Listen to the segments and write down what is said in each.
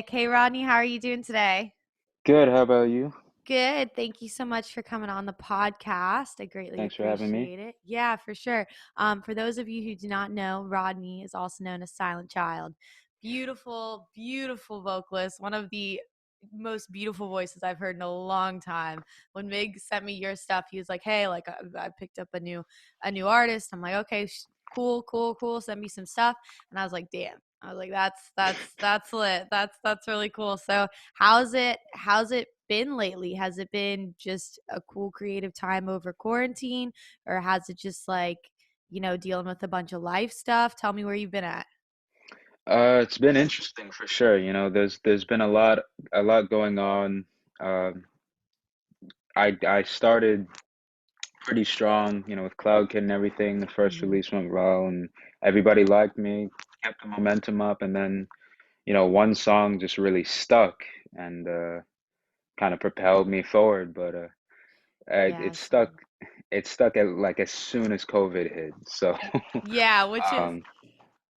Hey Rodney, how are you doing today? Good. How about you? Good. Thank you so much for coming on the podcast. I greatly Thanks for having me. appreciate it. Yeah, for sure. For those of you who do not know, Rodney is also known as Silent Child. Beautiful, beautiful vocalist. One of the most beautiful voices I've heard in a long time. When Mig sent me your stuff, he was like, "Hey, like I picked up a new artist." I'm like, "Okay, cool, cool, cool. Send me some stuff." And I was like, "Damn." I was like, "That's lit. That's really cool." So how's it been lately? Has it been just a cool creative time over quarantine, or has it just like, dealing with a bunch of life stuff? Tell me where you've been at. It's been interesting for sure. There's been a lot going on. Um, I started pretty strong, with CloudKid and everything. The first Hmm. release went well, and everybody liked me, kept the momentum up, and then, one song just really stuck and kind of propelled me forward. But Yeah, it stuck. same. It stuck at like as soon as COVID hit. So, Yeah, which is um,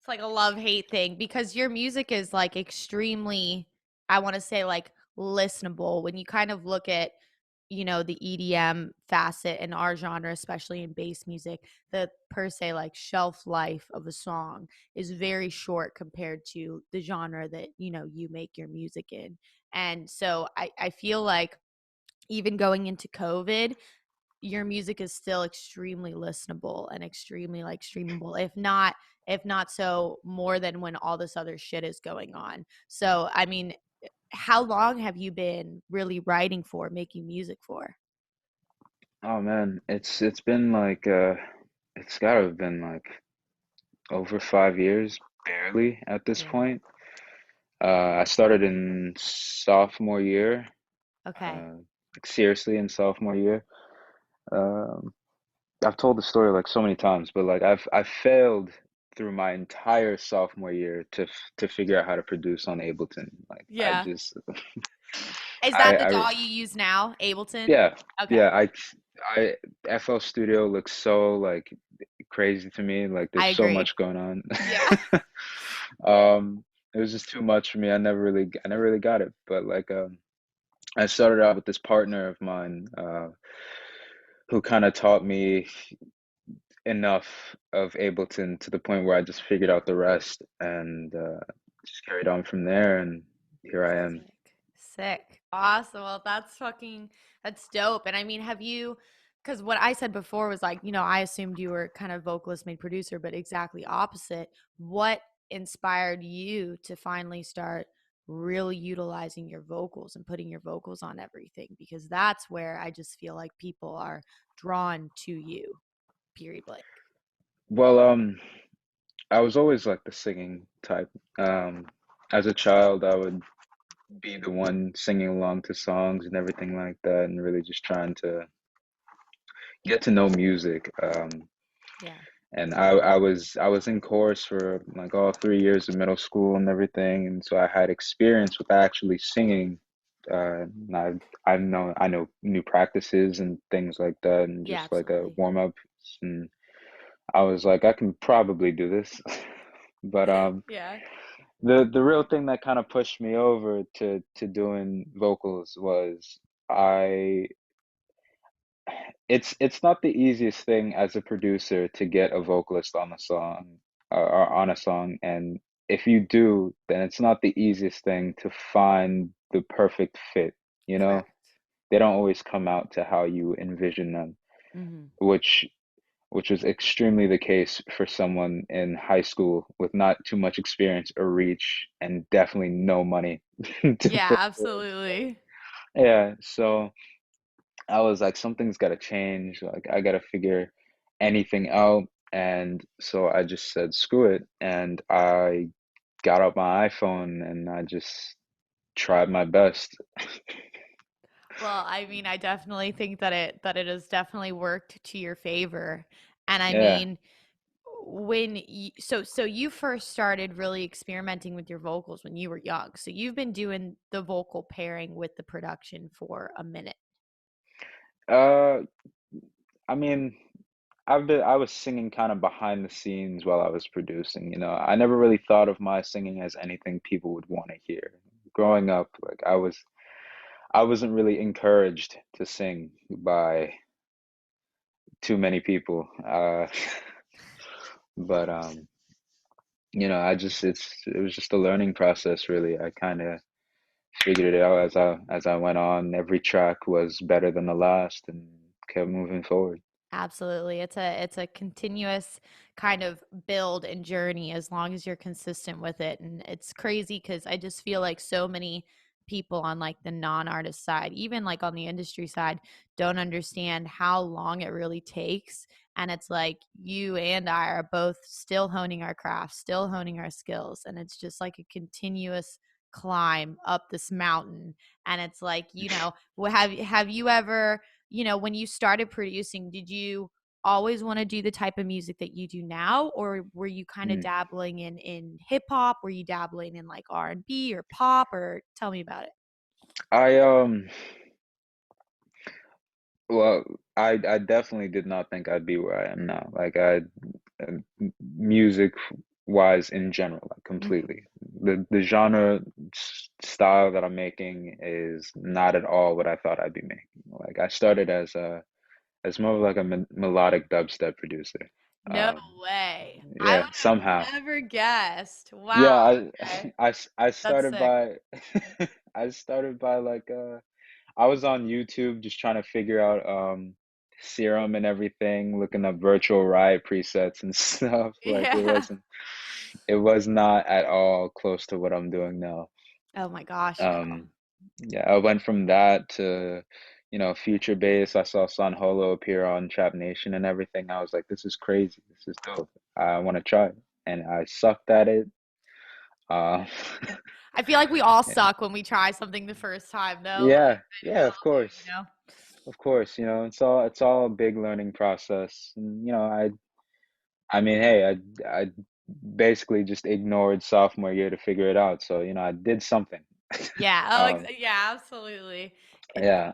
it's like a love hate thing because your music is like extremely, I want to say, like listenable when you kind of look at, the EDM facet in our genre, especially in bass music. The per se like shelf life of a song is very short compared to the genre that you make your music in. And so I feel like even going into COVID, your music is still extremely listenable and extremely like streamable, if not so more than when all this other shit is going on. So I mean, how long have you been really writing for, making music for? oh man, it's been like it's gotta have been like over 5 years, barely at this Yeah. point. I started in sophomore year, Okay. like seriously in sophomore year. Um, I've told the story like so many times, but like I've failed through my entire sophomore year to figure out how to produce on Ableton. Like I Yeah. just Is that the I DAW you use now, Ableton? yeah, Okay. yeah, I FL Studio looks so like crazy to me. Like I there's so agree. much going on. Yeah. Um, it was just too much for me. I never really got it. But like, I started out with this partner of mine, who kind of taught me enough of Ableton to the point where I just figured out the rest and just carried on from there. And here I am. Sick. Sick. Awesome. Well, that's dope. And I mean, because what I said before was like, I assumed you were kind of vocalist made producer, but exactly opposite. What inspired you to finally start really utilizing your vocals and putting your vocals on everything? Because that's where I just feel like people are drawn to you, period blank. Well, I was always like the singing type. Um, as a child, I would be the one singing along to songs and everything like that, and really just trying to get to know music. Yeah. And I was in chorus for like all 3 years of middle school and everything, and so I had experience with actually singing. And I know new practices and things like that, and Yeah, just like a absolutely. warm up. And I was like, I can probably do this. But Yeah. the real thing that kind of pushed me over to doing vocals was I it's not the easiest thing as a producer to get a vocalist on a song or on a song, and if you do, then it's not the easiest thing to find the perfect fit, you know? Correct. They don't always come out to how you envision them, Hmm. which which was extremely the case for someone in high school with not too much experience or reach and definitely no money to Yeah, put towards. absolutely. Yeah, so I was like, something's got to change. Like, I got to figure anything out. And so I just said, screw it. And I got out my iPhone and I just tried my best. Well, I mean, I definitely think that it has definitely worked to your favor. And I Yeah. mean, so you first started really experimenting with your vocals when you were young. So you've been doing the vocal pairing with the production for a minute. Uh, I mean, I was singing kind of behind the scenes while I was producing, I never really thought of my singing as anything people would want to hear. growing up, like I wasn't really encouraged to sing by too many people. But I just it was just a learning process really. I kind of figured it out as I went on. Every track was better than the last and kept moving forward. Absolutely. It's a continuous kind of build and journey as long as you're consistent with it. And it's crazy because I just feel like so many people on like the non-artist side, even like on the industry side, don't understand how long it really takes. And it's like you and I are both still honing our craft, still honing our skills. And it's just like a continuous climb up this mountain. And it's like, have you ever when you started producing, did you always want to do the type of music that you do now, or were you kind of Mm. dabbling in hip hop? Were you dabbling in like R&B or pop? Or tell me about it. I well, I definitely did not think I'd be where I am now. Like music wise in general, like Hmm. completely. The genre style that I'm making is not at all what I thought I'd be making. Like I started as more of like a melodic dubstep producer. No Um, way. I yeah, would somehow. have never guessed. Yeah, Wow. Okay. I That's started sick. by I started by I was on YouTube just trying to figure out Serum and everything, looking up virtual riot presets and stuff. Like Yeah. it was not at all close to what I'm doing now. Oh my gosh, no. Um yeah, I went from that to future bass. I saw Sun Holo appear on Trap Nation and everything. I was like, this is crazy. This is dope. I want to try it. And I sucked at it. Uh I feel like we all yeah. suck when we try something the first time, though. Yeah, We yeah, all of do, course. Of course, it's all a big learning process. And, I mean, hey, I basically just ignored sophomore year to figure it out. So, I did something. Yeah. Oh, Um, yeah, absolutely. yeah.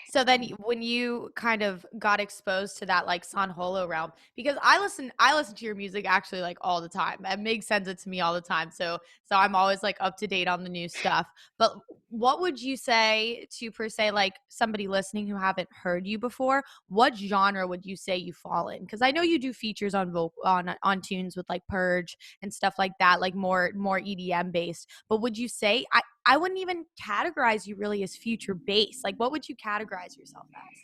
So then when you kind of got exposed to that like San Holo realm, because I listen to your music actually like all the time. And Mig sends it to me all the time. So I'm always like up to date on the new stuff. But what would you say to per se like somebody listening who haven't heard you before? What genre would you say you fall in? Because I know you do features on on tunes with like Purge and stuff like that, like more EDM based. But would you say I wouldn't even categorize you really as future based. Like, what would you categorize yourself as?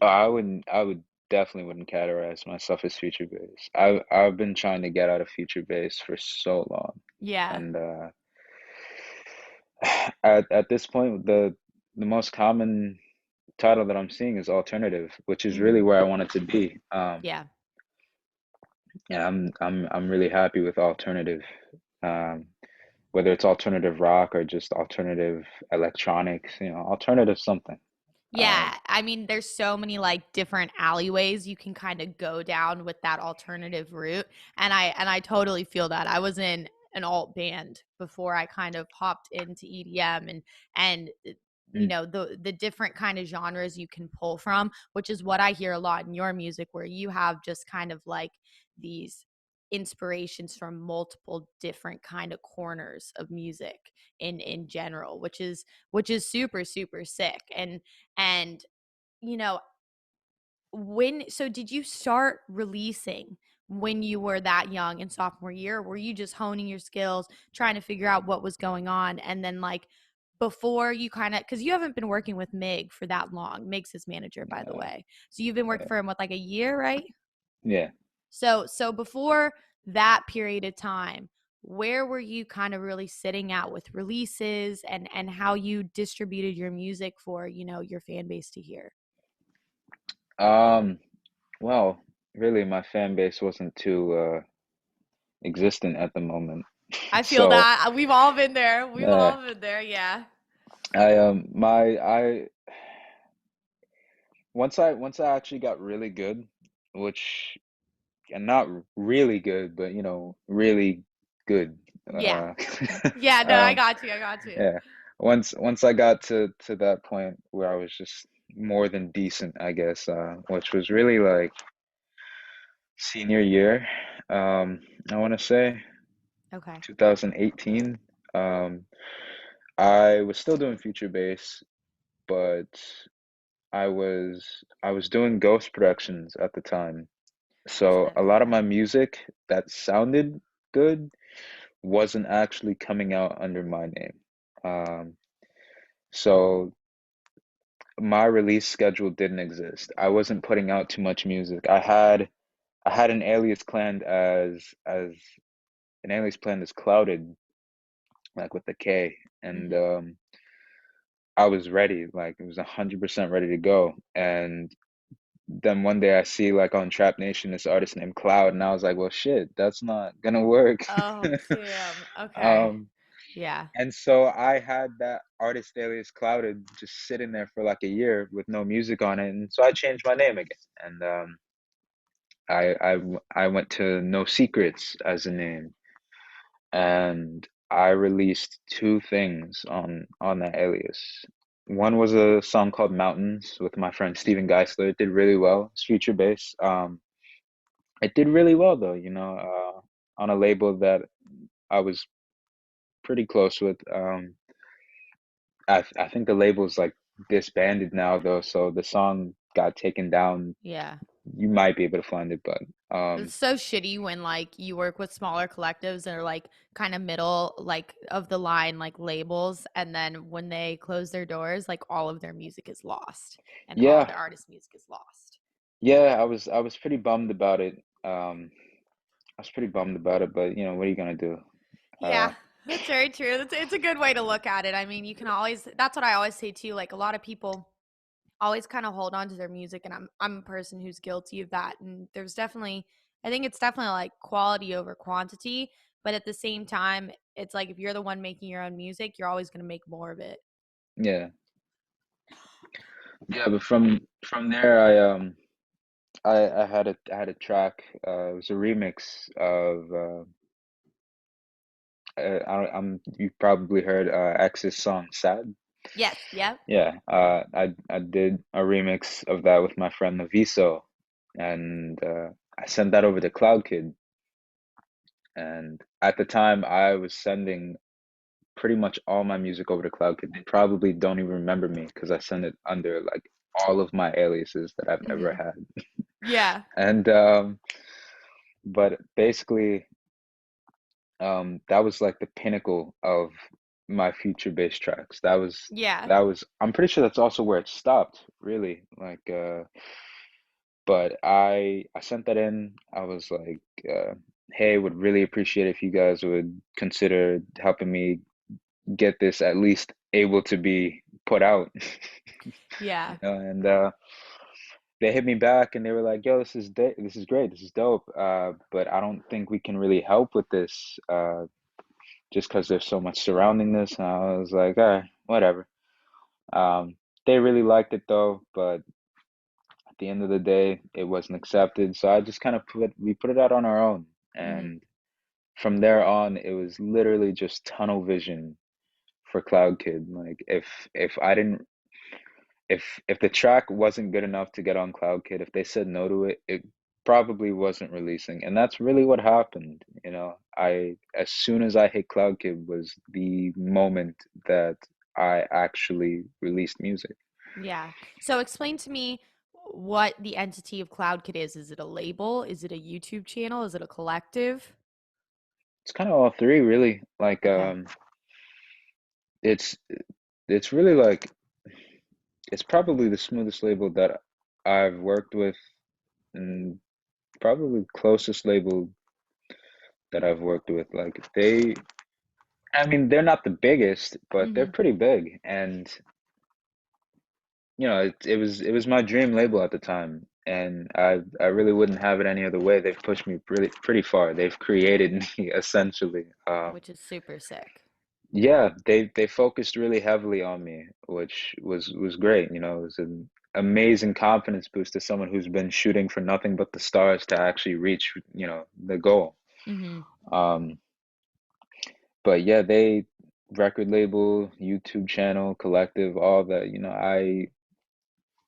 I would definitely wouldn't categorize myself as future bass. I've been trying to get out of future bass for so long. Yeah. And at this point, the most common title that I'm seeing is alternative, which is really Hmm. where I want it to be. Yeah. Yeah, I'm really happy with alternative. Um, whether it's alternative rock or just alternative electronics, alternative something. Yeah, I mean, there's so many like different alleyways you can kind of go down with that alternative route, and I totally feel that. I was in an alt band before I kind of hopped into EDM, and Mm, the different kind of genres you can pull from, which is what I hear a lot in your music, where you have just kind of like these inspirations from multiple different kind of corners of music in general, which is super super sick. And you know, did you start releasing when you were that young in sophomore year? Or were you just honing your skills, trying to figure out what was going on? And then like before you kind of, because you haven't been working with Mig for that long. Mig's his manager, by the uh, way. So you've been working uh, for him with like a year, right? yeah. So before that period of time, where were you kind of really sitting at with releases and how you distributed your music for, your fan base to hear? Um, well, really, my fan base wasn't too existent at the moment. I feel So, that. We've all been there. We've uh, all been there. Yeah. I once I actually got really good, which and not really good, but really good. Yeah. Uh, Yeah. No, I um, got you. I got you. yeah. Once I got to that point where I was just more than decent, I guess, which was really like senior year. I want to say Okay. 2018. Um, I was still doing future bass, but I was doing ghost productions at the time. What's So that? a lot of Okay. my music that sounded good wasn't actually coming out under my name. Um, so my release schedule didn't exist. I wasn't putting out too much music. I had an alias planned as Clouded, like with the K, and Mhm. I was ready, like it was 100% ready to go. And then one day I see like on Trap Nation this artist named Cloud, and I was like, well, shit, that's not gonna work. Oh, damn. Okay. Um, Yeah. and so I had that artist alias Clouded just sitting there for like a year with no music on it, and so I changed my name again, and I went to No Secrets as a name, and I released two things on that alias. One was a song called Mountains with my friend Steven Geisler. It did really well. It's future bass. It did really well though, on a label that I was pretty close with. I think the label's like disbanded now though, so the song got taken down. Yeah. You might be able to find it, but It's so shitty when like you work with smaller collectives that are like kind of middle like of the line like labels, and then when they close their doors like all of their music is lost and all of yeah, their artist music is lost. yeah, I was pretty bummed about it. I was pretty bummed about it, but what are you gonna do? Uh, Yeah, that's very true. It's a good way to look at it. I mean, you can always that's what I always say too. Like a lot of people always kind of hold on to their music, and I'm a person who's guilty of that. And there's definitely I think it's definitely like quality over quantity, but at the same time, it's like if you're the one making your own music, you're always going to make more of it. yeah, yeah, but from there, I had a track. It was a remix of you've probably heard X's song "Sad." Yes, yep. Yeah, I did a remix of that with my friend Naviso, and I sent that over to CloudKid. And at the time, I was sending pretty much all my music over to CloudKid. They probably don't even remember me because I send it under like all of my aliases that I've ever Mhm. had. Yeah. And but basically, that was like the pinnacle of my future bass tracks. That was Yeah. that was I'm pretty sure that's also where it stopped, really. Like but I sent that in. I was like, hey, would really appreciate if you guys would consider helping me get this at least able to be put out. Yeah. And they hit me back and they were like, yo, this is great. This is dope. But I don't think we can really help with this. Just because there's so much surrounding this. And I was like, all right, whatever. Um, they really liked it though, but at the end of the day, it wasn't accepted. So I just kind of we put it out on our own. Mhm. And from there on, it was literally just tunnel vision for CloudKid. Like if I didn't if the track wasn't good enough to get on CloudKid, if they said no to it, it probably wasn't releasing. And that's really what happened. As soon as I hit CloudKid was the moment that I actually released music. Yeah. So explain to me what the entity of CloudKid is. Is it a label? Is it a YouTube channel? Is it a collective? It's kind of all three, really. Like, Okay. it's it's really like it's probably the smoothest label that I've worked with, and probably closest label that I've worked with. Like I mean, they're not the biggest, but they're Mhm. pretty big. And it was my dream label at the time, and I really wouldn't have it any other way. They've pushed me really pretty far. They've created me essentially. Which is super sick. Yeah, they focused really heavily on me, which was great. It was an amazing confidence boost to someone who's been shooting for nothing but the stars to actually reach, the goal. Mhm. Um, but yeah, they record label, YouTube channel, collective, all that.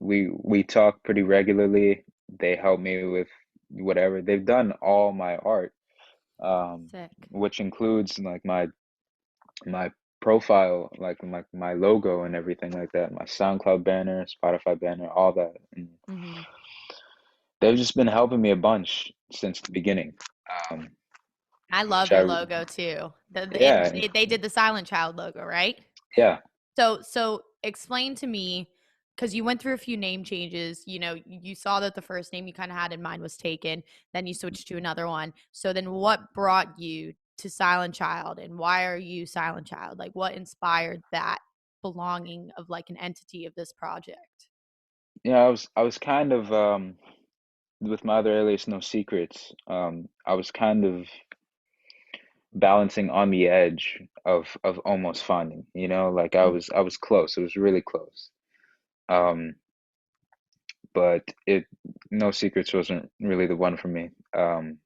We talk pretty regularly. They help me with whatever. They've done all my art, Sick. which includes like my profile, like my logo and everything like that, my SoundCloud banner, Spotify banner, all that. And Mhm. they've just been helping me a bunch since the beginning. Um, I which love your I, logo too. And yeah, they did the Silent Child logo, right? yeah. So explain to me, because you went through a few name changes. You saw that the first name you kind of had in mind was taken, then you switched to another one. So then what brought you to Silent Child, and why are you Silent Child? Like, what inspired that belonging of like an entity of this project? Yeah, I was kind of with my other alias, No Secrets. I was kind of balancing on the edge of almost finding, like I was close. It was really close. Um, but it No Secrets wasn't really the one for me. And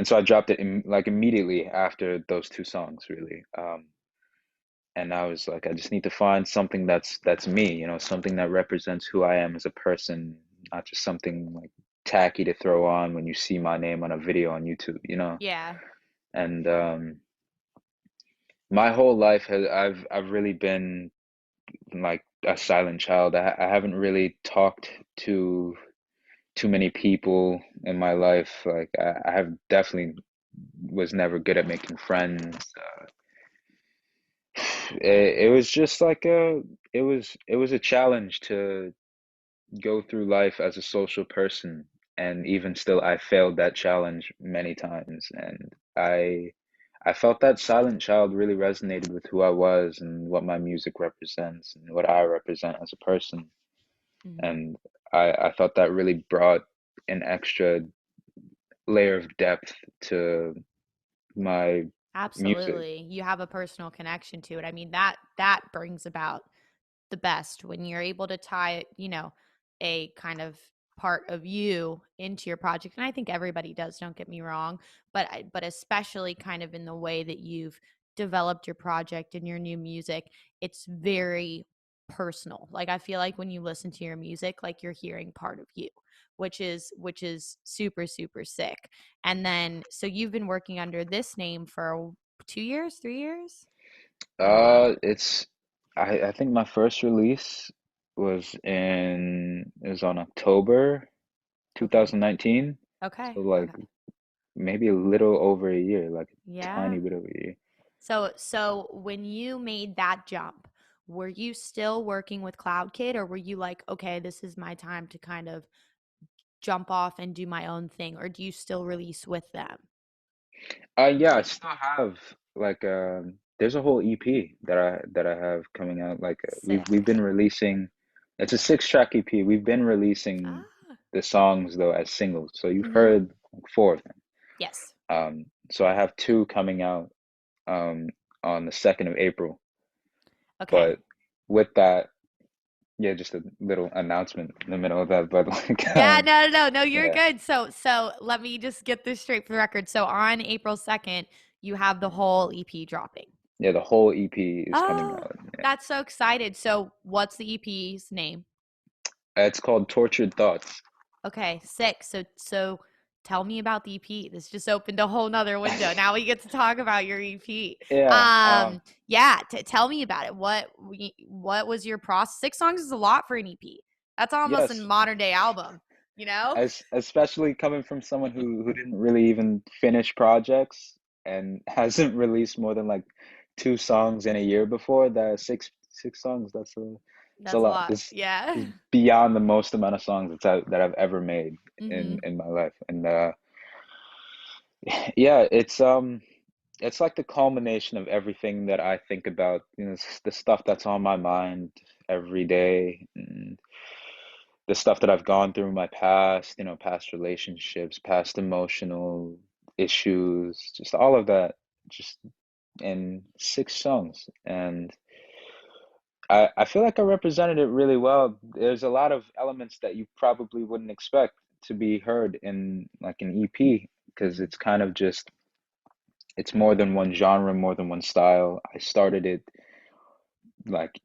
so I dropped it like immediately after those two songs, really. And I was like, I just need to find something that's me, something that represents who I am as a person, not just something like tacky to throw on when you see my name on a video on YouTube. Yeah, And my whole life I've really been like a silent child. I haven't really talked to too many people in my life. Like I have definitely was never good at making friends. It was just like it was a challenge to go through life as a social person, and even still I failed that challenge many times, and I felt that Silent Child really resonated with who I was and what my music represents and what I represent as a person. hmm, And I thought that really brought an extra layer of depth to my music. absolutely. You have a personal connection to it. I mean, that brings about the best when you're able to tie, a kind of part of you into your project. And I think everybody does, don't get me wrong, but especially kind of in the way that you've developed your project and your new music, it's very personal. Like I feel like when you listen to your music, like you're hearing part of you, which is super super sick. And then so you've been working under this name for 2 years, 3 years? It's I think my first release it was on October Okay. 2019. So Okay. like Okay. maybe a little over a year, like a Yeah. tiny bit over a year. So when you made that jump, were you still working with CloudKid, or were you like, okay, this is my time to kind of jump off and do my own thing, or do you still release with them? Yeah, I still have like there's a whole EP that I have coming out. Like we've Sick. been releasing. It's a 6-track EP. We've been releasing Ah. the songs though as singles. So you've Mm-hmm. heard like four of them. Yes. So I have two coming out um on the 2nd of April. Okay. But with that, yeah, just a little announcement in the middle of that. But like Yeah, no, no, no, no, you're yeah, good. So let me just get this straight for the record. So on April 2nd, you have the whole EP dropping. yeah, the whole EP is coming Oh, out. Yeah. that's so excited. So what's the EP's name? It's called Tortured Thoughts. Okay, sick. So tell me about the EP. This just opened a whole nother window. Now we get to talk about your EP. Yeah. Yeah, tell me about it. What was your process? 6 songs is a lot for an EP. That's almost a Yes. modern day album, you know? As especially coming from someone who didn't really even finish projects and hasn't released more than like two songs in a year before, that six songs, it's a That's a lot. lot. This Yeah. is beyond the most amount of songs that I've ever made in Mhm. in my life. And yeah, it's like the culmination of everything that I think about, the stuff that's on my mind every day, and the stuff that I've gone through in my past, past relationships, past emotional issues, just all of that, just in 6 songs. And I feel like I represented it really well. There's a lot of elements that you probably wouldn't expect to be heard in like an EP, because Mhm. it's kind of just, it's more than one genre, more than one style. I started it like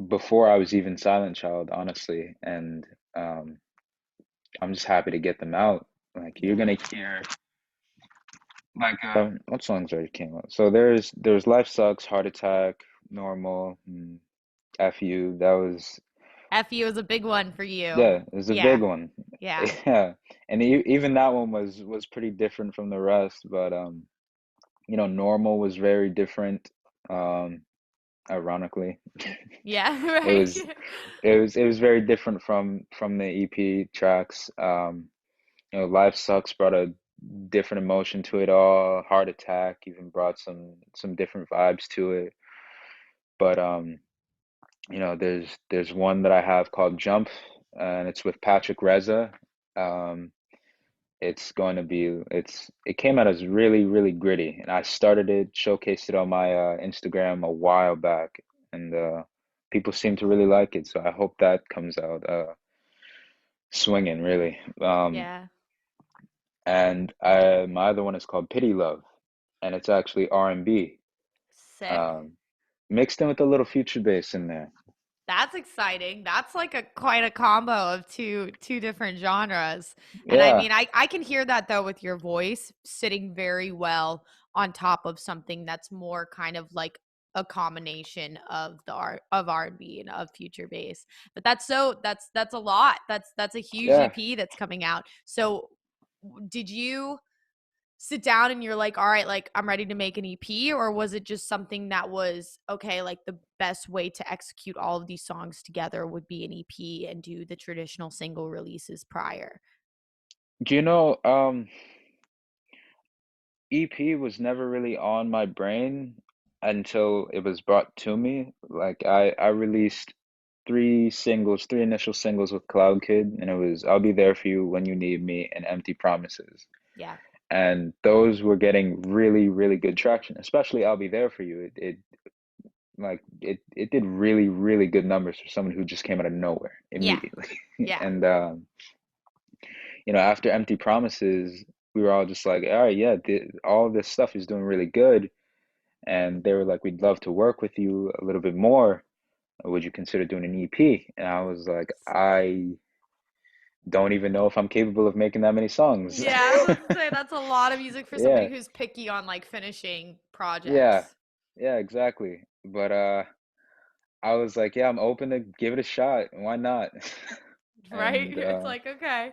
before I was even Silent Child, honestly, and um, I'm just happy to get them out. Like you're Yeah. gonna hear Like what songs already came out? So there's Life Sucks, Heart Attack, Normal, F You. That was FU is a big one for you. yeah, it was a big Yeah. one. Yeah. Yeah. And even that one was pretty different from the rest, but Normal was very different. Um Ironically. Yeah, It right. was it was very different from the EP tracks. Life Sucks brought a different emotion to it all. Heart Attack even brought some different vibes to it. But there's one that I have called Jump, and it's with Patrick Reza. Um, it came out as really, really gritty, and I started it, showcased it on my Instagram a while back, and people seem to really like it. So I hope that comes out swinging, really. Yeah. And my other one is called Pity Love, and it's actually R&B, Sick. um, mixed in with a little future bass in there. That's exciting. That's like a quite a combo of two different genres. And I Yeah, mean, I can hear that though with your voice sitting very well on top of something that's more kind of like a combination of the art of R&B and of future bass. But that's a lot. That's a huge yeah. EP that's coming out. So did you sit down and you're like, all right, like I'm ready to make an EP? Or was it just something that was okay, like the best way to execute all of these songs together would be an EP and do the traditional single releases prior? Do you know, EP was never really on my brain until it was brought to me. Like I released three initial singles with CloudKid, and it was I'll Be There For You, When You Need Me, and Empty Promises. Yeah. And those were getting really, really good traction, especially I'll Be There For You. It did really, really good numbers for someone who just came out of nowhere Yeah. immediately. Yeah. And after Empty Promises, we were all just like, all right, yeah, all this stuff is doing really good. And they were like, we'd love to work with you a little bit more. Would you consider doing an EP? And I was like, Sick. I don't even know if I'm capable of making that many songs. Yeah, I was about to say that's a lot of music for somebody Yeah, who's picky on like finishing yeah, projects. yeah, exactly. But I was like, yeah, I'm open to give it a shot. Why not? Right? And It's like, okay.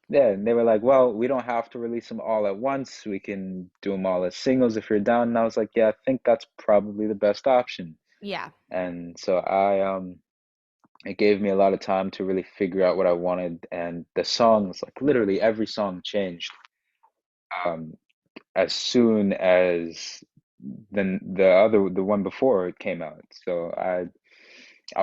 yeah, and they were like, well, we don't have to release them all at once. We can do them all as singles if you're down. And I was like, yeah, I think that's probably the best option. Yeah. And so it gave me a lot of time to really figure out what I wanted. And the songs, like literally every song changed um, as soon as the one before it came out. So I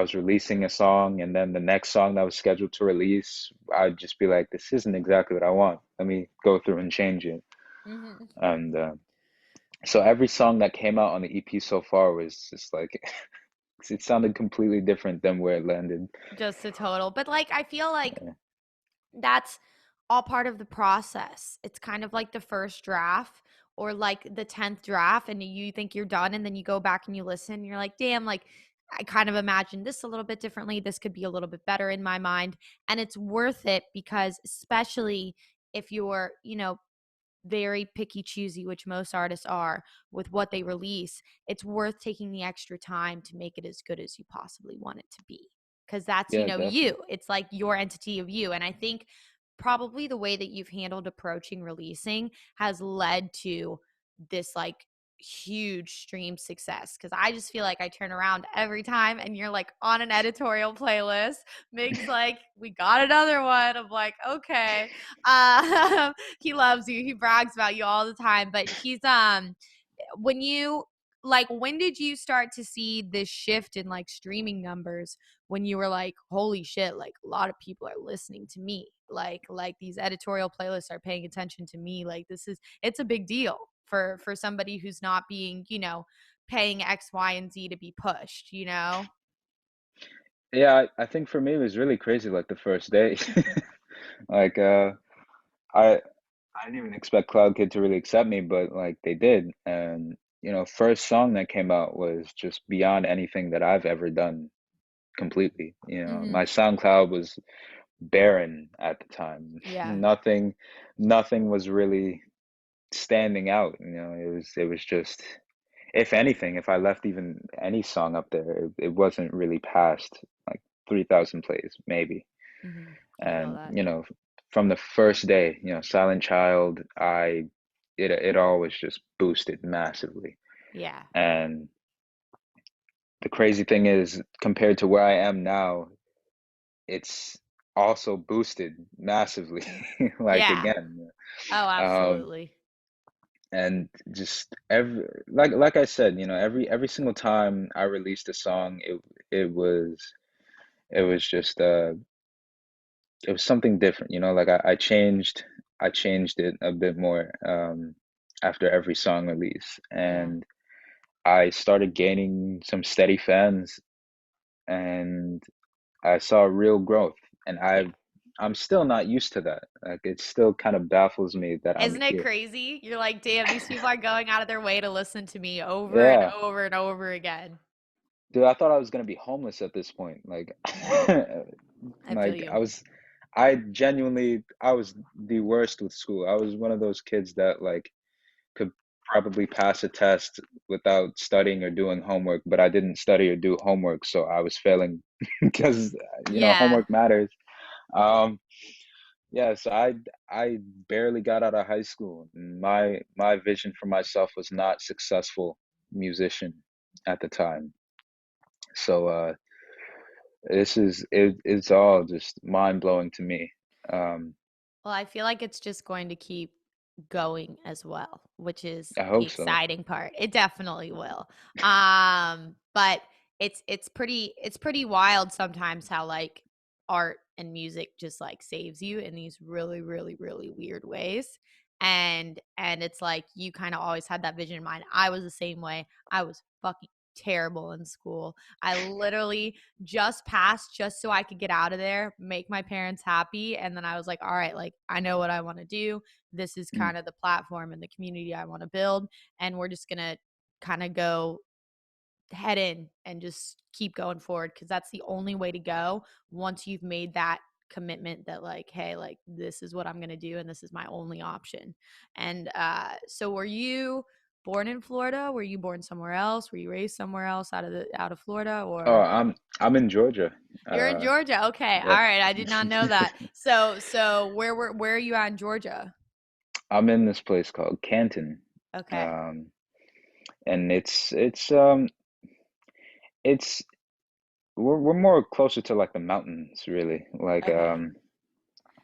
was releasing a song, and then the next song that was scheduled to release, I'd just be like, this isn't exactly what I want. Let me go through and change it. Hmm. And so every song that came out on the EP so far was just like, it sounded completely different than where it landed. Just a total. But like, I feel like that's all part of the process. It's kind of like the first draft or like the 10th draft, and you think you're done, and then you go back and you listen, and you're like, damn, like I kind of imagined this a little bit differently. This could be a little bit better in my mind. And it's worth it because, especially if you're, very picky choosy, which most artists are with what they release, it's worth taking the extra time to make it as good as you possibly want it to be. Because that's, Yeah, you. definitely. It's like your entity of you. And I think probably the way that you've handled approaching releasing has led to this like huge stream success, because I just feel like I turn around every time and you're like on an editorial playlist. Migs like, we got another one. I'm like, okay. He loves you. He brags about you all the time. But he's when you like, when did you start to see this shift in like streaming numbers, when you were like, holy shit, like a lot of people are listening to me, like these editorial playlists are paying attention to me, like it's a big deal for somebody who's not being, paying X, Y, and Z to be pushed. Yeah, I think for me it was really crazy like the first day. Like I I didn't even expect CloudKid to really accept me, but like they did. And first song that came out was just beyond anything that I've ever done completely. Mm-hmm. My SoundCloud was barren at the time. Yeah. Nothing was really standing out. It was just, if anything, if I left even any song up there, it wasn't really past like 3,000 plays, maybe. Mhm. I feel And that. from the first day, Silent Child, it always just boosted massively. Yeah. And the crazy thing is, compared to where I am now, it's also boosted massively, like Yeah. again. Oh, Um, absolutely. and just like I said, every single time I released a song, it was it was just it was something different, like I changed it a bit more after every song release, Yeah. and I started gaining some steady fans, and I saw real growth, and Yeah. I'm still not used to that. Like it still kind of baffles me that I'm Isn't it here. crazy? You're like, damn, these people are going out of their way to listen to me over and Yeah. over and over again. Dude, I thought I was gonna be homeless at this point. Like, I feel like you. I was the worst with school. I was one of those kids that like could probably pass a test without studying or doing homework, but I didn't study or do homework, so I was failing because Yeah. homework matters. Um, yeah, so I barely got out of high school. My vision for myself was not successful musician at the time. So it's all just mind blowing to me. Um, Well, I feel like it's just going to keep going as well, which is I the hope so. exciting part. It definitely will. But it's pretty wild sometimes how like art and music just like saves you in these really really really weird ways. And it's like you kind of always had that vision in mind. I was the same way. I was fucking terrible in school. I literally just passed just so I could get out of there, make my parents happy. And then I was like, all right, like I know what I want to do. This is Mm. kind of the platform and the community I want to build. And we're just going to kind of go head in and just keep going forward because that's the only way to go once you've made that commitment that like hey like this is what I'm going to do and this is my only option. And so were you born in Florida? Were you born somewhere else? Were you raised somewhere else out of Florida Oh, or I'm in Georgia. you're in Georgia? Okay. Yep. All right. I did not know that. So where are you at in Georgia? I'm in this place called Canton. Okay. Um, and it's we're more closer to like the mountains, really. Like Okay.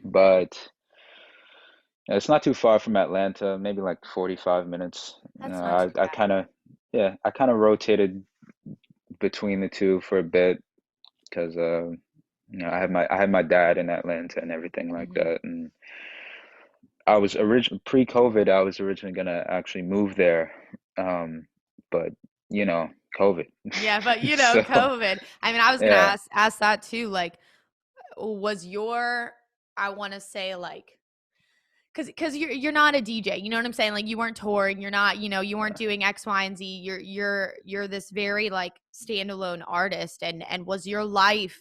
but it's not too far from Atlanta, maybe like 45 minutes. That's not too I bad. kind of yeah, I kind of rotated between the two for a bit because I had my dad in Atlanta and everything like Hmm. that, and I was originally pre-COVID. I was originally gonna actually move there, um, but COVID. Yeah, but So COVID. I mean, I was gonna yeah. ask that too. Like, was your I want to say like because you're not a DJ, you know what I'm saying? Like you weren't touring, you're not, you weren't doing X, Y, and Z. You're this very like standalone artist, and was your life,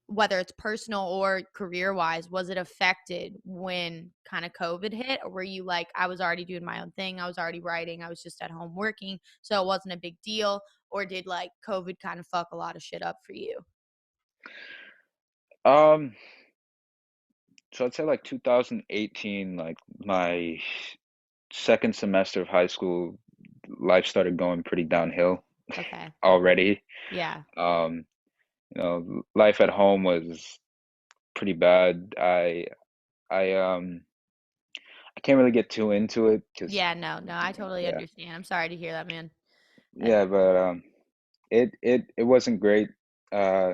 whether it's personal or career wise, was it affected when kind of COVID hit, or were you like I was already doing my own thing, I was already writing, I was just at home working, so it wasn't a big deal, or did like COVID kind of fuck a lot of shit up for you? Um, so I'd say like 2018, like my second semester of high school, life started going pretty downhill Okay. already. Yeah. Um, Life at home was pretty bad. I can't really get too into it because Yeah, no, I totally yeah, understand. I'm sorry to hear that, man. That yeah, but it wasn't great. Uh,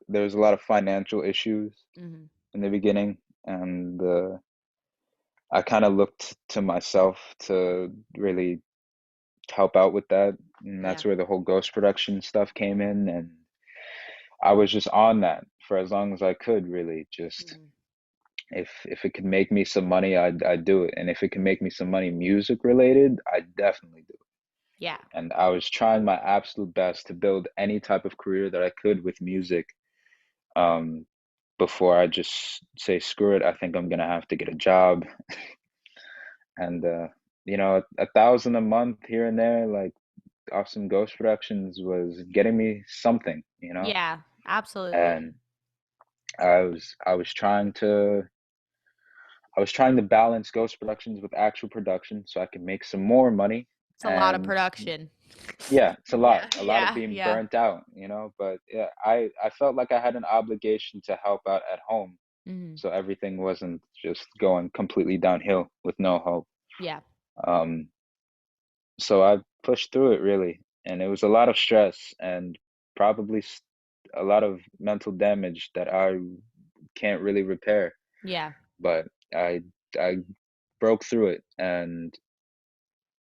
there was a lot of financial issues mhm. in the beginning, and I kind of looked to myself to really help out with that, and Yeah. that's where the whole ghost production stuff came in, and I was just on that for as long as I could, really. Just Mhm. if it could make me some money, I'd do it, and if it can make me some money music related, I'd definitely do it. Yeah. And I was trying my absolute best to build any type of career that I could with music, um, before I just say screw it. I think I'm gonna have to get a job, and $1,000 a month here and there, like off some ghost productions was getting me something. Yeah, absolutely. And I was trying to balance ghost productions with actual production so I could make some more money. It's a lot of And production. yeah, it's a lot, Yeah, a lot of yeah, being yeah. burnt out. But yeah, I felt like I had an obligation to help out at home, Mhm. so everything wasn't just going completely downhill with no hope. Yeah, Um, so I pushed through it really, and it was a lot of stress and probably a lot of mental damage that I can't really repair. yeah, But I broke through it, and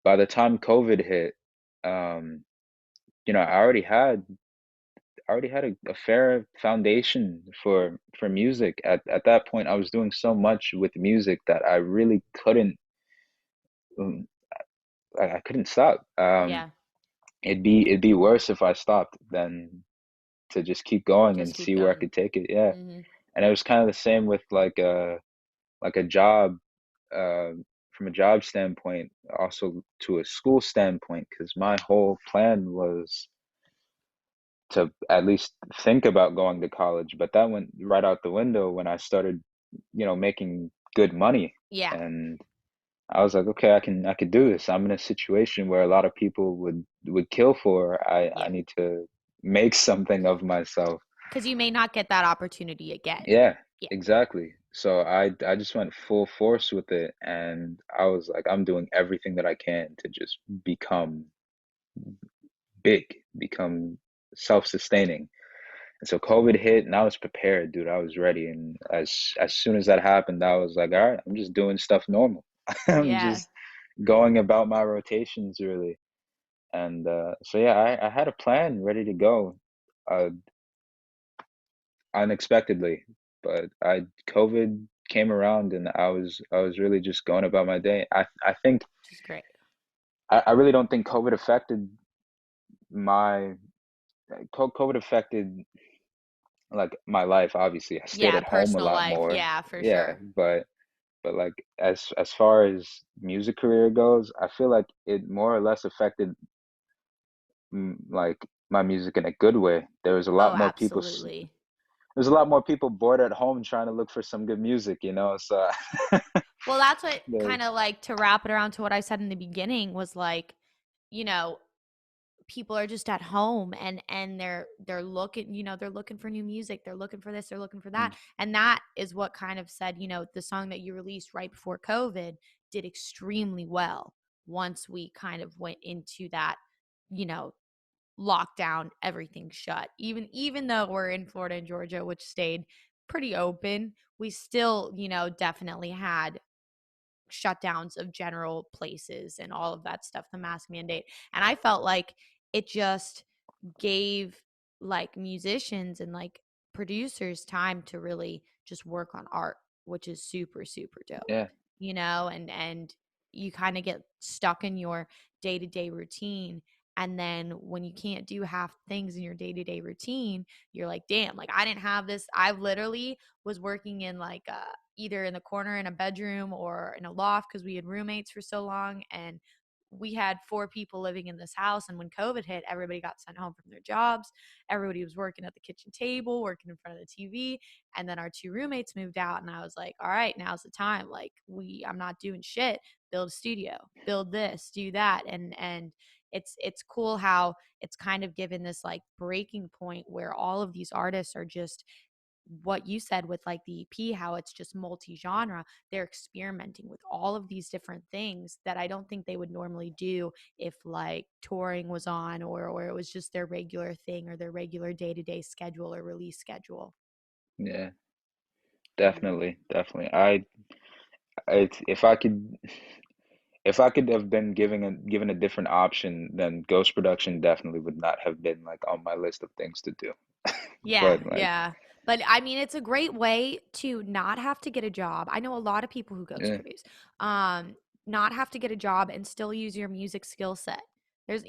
by the time COVID hit, um, I already had a fair foundation for music. At that point, I was doing so much with music that I really couldn't um, I couldn't stop. yeah. It'd be worse if I stopped than to just keep going Just and keep see where I going. could take it. Yeah. Mhm. And it was kind of the same with like a job, uh, from a job standpoint, also to a school standpoint, because my whole plan was to at least think about going to college, but that went right out the window when I started, making good money. Yeah, And I was like, okay, I could do this. I'm in a situation where a lot of people would kill for. I yeah. need to make something of myself. Because you may not get that opportunity again. Yeah, Yeah, exactly. So I just went full force with it, and I was like, I'm doing everything that I can to just become big, become self-sustaining. And so COVID hit, and I was prepared, dude. I was ready, and as soon as that happened, I was like, all right, I'm just doing stuff normal. I'm yeah. just going about my rotations really. And so yeah, I had a plan ready to go, uh, unexpectedly, but I COVID came around, and I was really just going about my day. I think Which is great. I really don't think COVID affected my COVID affected like my life. Obviously, I stayed Yeah, at home a personal lot life. more. Yeah, for Yeah, sure. but like as far as music career goes, I feel like it more or less affected like my music in a good way. There was a Oh, lot more people. absolutely. There's a lot more people bored at home trying to look for some good music. So Well, that's what kind there's of like to wrap it around to what I said in the beginning was like, you know, people are just at home and they're looking, they're looking for new music, they're looking for this, they're looking for that. mm, And that is what kind of said, the song that you released right before COVID did extremely well once we kind of went into that, you know, lockdown, everything shut. Even though we're in Florida and Georgia, which stayed pretty open, we still, definitely had shutdowns of general places and all of that stuff, the mask mandate. And I felt like it just gave like musicians and like producers time to really just work on art, which is super, super dope, yeah, and you kind of get stuck in your day-to-day routine. And then when you can't do half things in your day-to-day routine, you're like, damn, like I didn't have this. I literally was working in like either in the corner in a bedroom or in a loft because we had roommates for so long. And we had four people living in this house. And when COVID hit, everybody got sent home from their jobs. Everybody was working at the kitchen table, working in front of the TV. And then our two roommates moved out. And I was like, all right, now's the time. Like, I'm not doing shit. Build a studio, build this, do that. And it's cool how it's kind of given this like breaking point where all of these artists are just what you said with like the EP, how it's just multi genre. They're experimenting with all of these different things that I don't think they would normally do if like touring was on or it was just their regular thing or their regular day to day schedule or release schedule. yeah, Mhm. definitely. If I could have been given a different option, then ghost production definitely would not have been like on my list of things to do. Yeah, But like, yeah. But I mean, it's a great way to not have to get a job. I know a lot of people who ghost yeah, produce, um, not have to get a job and still use your music skill set. There's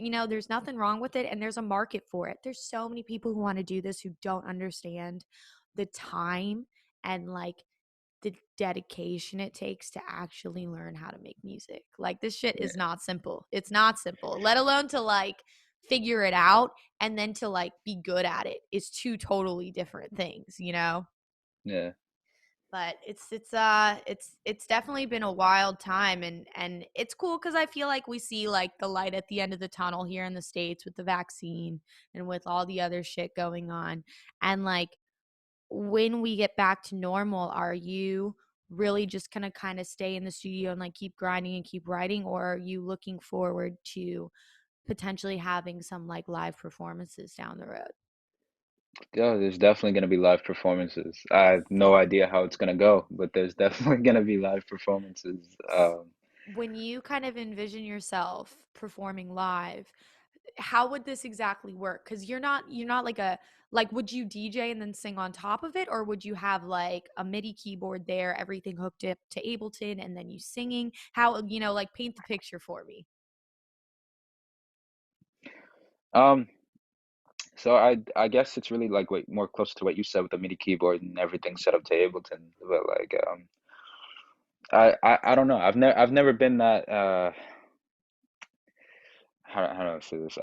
nothing wrong with it, and there's a market for it. There's so many people who want to do this who don't understand the time and like the dedication it takes to actually learn how to make music. Like this shit is Yeah, not simple. It's not simple. Let alone to like figure it out and then to like be good at it is two totally different things, you know? yeah, But it's definitely been a wild time, and it's cool because I feel like we see like the light at the end of the tunnel here in the States with the vaccine and with all the other shit going on. And like when we get back to normal, are you really just gonna kind of stay in the studio and like keep grinding and keep writing, or are you looking forward to potentially having some like live performances down the road? yeah. There's definitely gonna be live performances. I have no idea how it's gonna go, but there's definitely gonna be live performances. When you kind of envision yourself performing live, how would this exactly work? Because you're not like a, like, would you DJ and then sing on top of it, or would you have like a MIDI keyboard there, everything hooked up to Ableton, and then you singing? How, like, paint the picture for me. Um, so I guess it's really like way more close to what you said with the MIDI keyboard and everything set up to Ableton. But like I don't know. I've never been that how do I say this?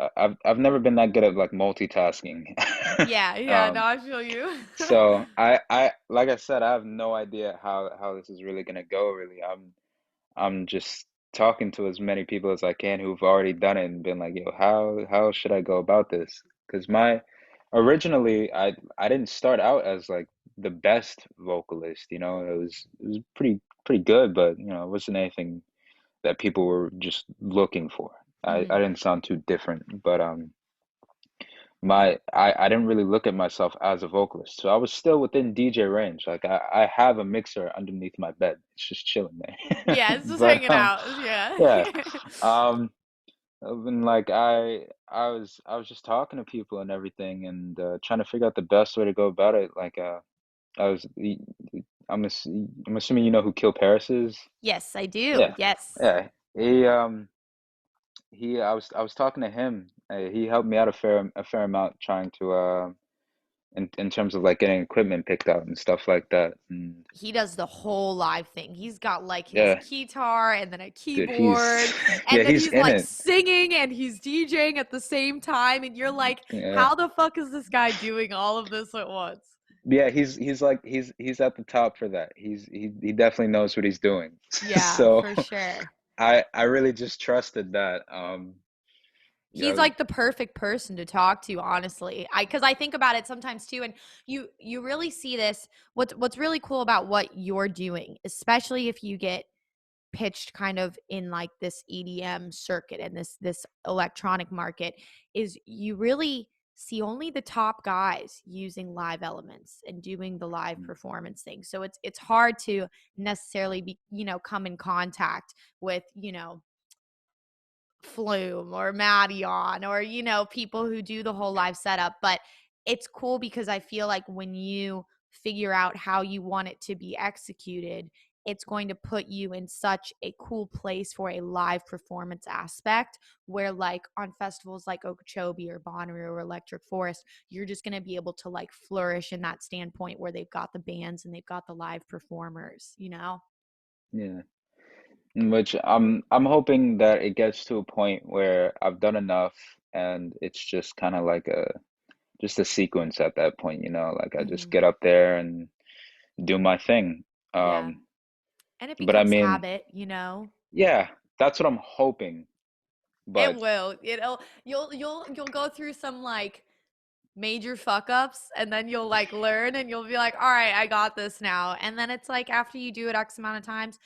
I've never been that good at like multitasking. Yeah, yeah, no, Um, I feel you. so I like I said, I have no idea how this is really gonna go really. I'm just talking to as many people as I can who've already done it and been like, yo, how should I go about this? Because my originally I didn't start out as like the best vocalist, you know. It was pretty good, but you know, it wasn't anything that people were just looking for. I Mhm. didn't sound too different, but I didn't really look at myself as a vocalist. So I was still within DJ range. Like I have a mixer underneath my bed. It's just chilling there. Yeah, it's just But hanging out. Yeah. yeah. Um and like I was just talking to people and everything and trying to figure out the best way to go about it. Like I was I'm assuming you know who Kill Paris is? Yes, I do. Yeah. Yes. Yeah. I was talking to him. He helped me out a fair amount trying to in terms of like getting equipment picked out and stuff like that. And He does the whole live thing. He's got like his yeah, guitar and then a dude, keyboard, yeah, and then he's he's in like it. singing and he's DJing at the same time, and you're like, Yeah. how the fuck is this guy doing all of this at once? Yeah, he's like he's at the top for that. He definitely knows what he's doing. Yeah, So for sure. I really just trusted that. He's Yeah, like the perfect person to talk to, honestly. Because I think about it sometimes too, and you really see this. What's really cool about what you're doing, especially if you get pitched kind of in like this EDM circuit and this electronic market, is you really see only the top guys using live elements and doing the live performance thing. So it's hard to necessarily be, come in contact with, Flume or Maddie or, people who do the whole live setup. But it's cool because I feel like when you figure out how you want it to be executed, it's going to put you in such a cool place for a live performance aspect where, like, on festivals like Okeechobee or Bonnaroo or Electric Forest, you're just going to be able to like flourish in that standpoint where they've got the bands and they've got the live performers. yeah. In which I'm hoping that it gets to a point where I've done enough and it's just kind of like a sequence at that point, you know, like I just Hmm. get up there and do my thing. Yeah. Um, And it but I becomes mean, habit. yeah, that's what I'm hoping. It But will. You'll go through some like major fuck ups, and then you'll like learn and you'll be like, all right, I got this now. And then it's like after you do it X amount of times,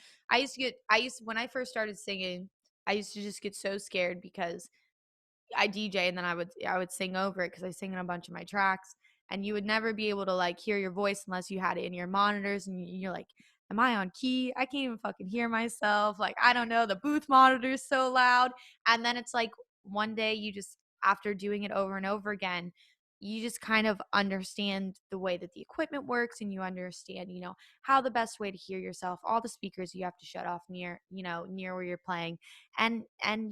when I first started singing, I used to just get so scared because I DJ and then I would sing over it because I sing in a bunch of my tracks, and you would never be able to like hear your voice unless you had it in your monitors, and you're like, am I on key? I can't even fucking hear myself. Like, I don't know, the booth monitor's so loud. And then it's like one day you just, after doing it over and over again, you just kind of understand the way that the equipment works, and you understand, how the best way to hear yourself, all the speakers you have to shut off near where you're playing, and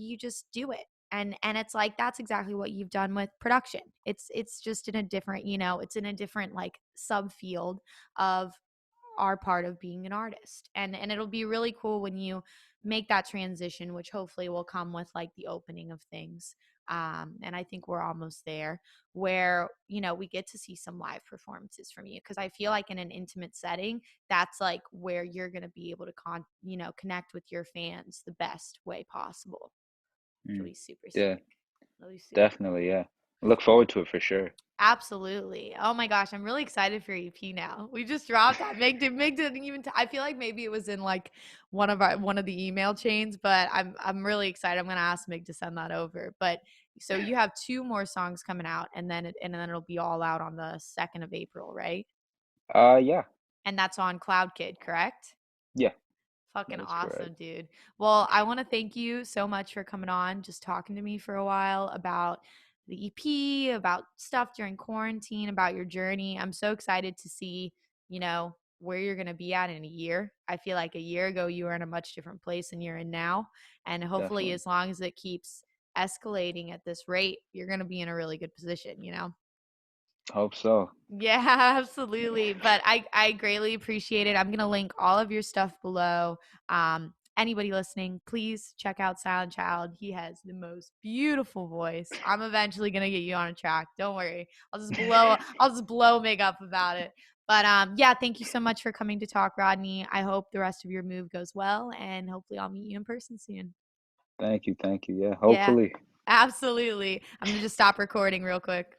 you just do it. And it's like that's exactly what you've done with production. It's just in a different, it's in a different like subfield of are part of being an artist. And it'll be really cool when you make that transition, which hopefully will come with like the opening of things. And I think we're almost there, where we get to see some live performances from you, because I feel like in an intimate setting, that's like where you're going to be able to connect with your fans the best way possible, which will Mm. be super Yeah, sick. It'll be super definitely. Yeah. I look forward to it for sure. Absolutely. Oh my gosh, I'm really excited for EP now. We just dropped that. Meg didn't even. I feel like maybe it was in like one of the email chains, but I'm really excited. I'm gonna ask Meg to send that over. But so you have two more songs coming out, and then it'll be all out on the 2nd of April, right? Yeah. And that's on CloudKid, correct? Yeah, that Fucking is correct. awesome, dude. Well, I want to thank you so much for coming on, just talking to me for a while about the EP, about stuff during quarantine, about your journey. I'm so excited to see, where you're going to be at in a year. I feel like a year ago you were in a much different place than you're in now. And hopefully, Definitely. as long as it keeps escalating at this rate, you're going to be in a really good position. Hope so. Yeah, absolutely. But I greatly appreciate it. I'm gonna link all of your stuff below. Anybody listening, please check out Silent Child. He has the most beautiful voice. I'm eventually gonna get you on a track. Don't worry. I'll just blow makeup about it. But yeah, thank you so much for coming to talk, Rodney. I hope the rest of your move goes well, and hopefully I'll meet you in person soon. Thank you. Thank you. Yeah, Yeah, hopefully. absolutely. I'm gonna just stop recording real quick.